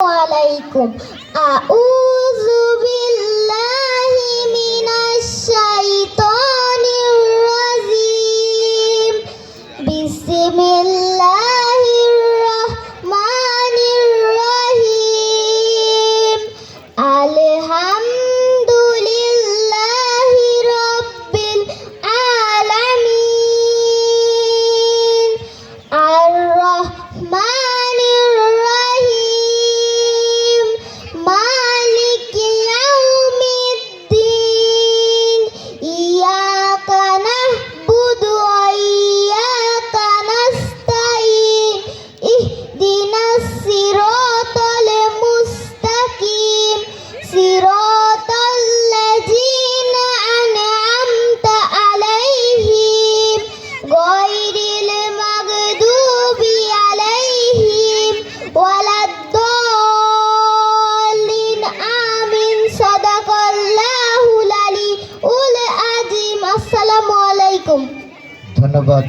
আলাইকুম। আউযু বিল্লাহি মিনাশ শাইতানির রাজিম। বিসমিল্লাহির রহমানির রহিম। আলহামদুলিল্লাহি রাব্বিল আলামিন। আর রহমানির রহিম। মালিকি ইয়াউমিদ্দিন। ইয়াকা না'বুদু ওয়া ইয়াকা নাস্তাঈন। ইহদিনাস সিরাতাল মুস্তাকিম। সিরাতাল লাযীনা আন'আমতা আলাইহিম গায়রিল মাগদুবি আলাইহিম ওয়ালাদ-দাল্লিন। আমিন। সাদাকাল্লাহুল আলিয়্যুল আযীম। আসসালামু আলাইকুম। ধন্যবাদ।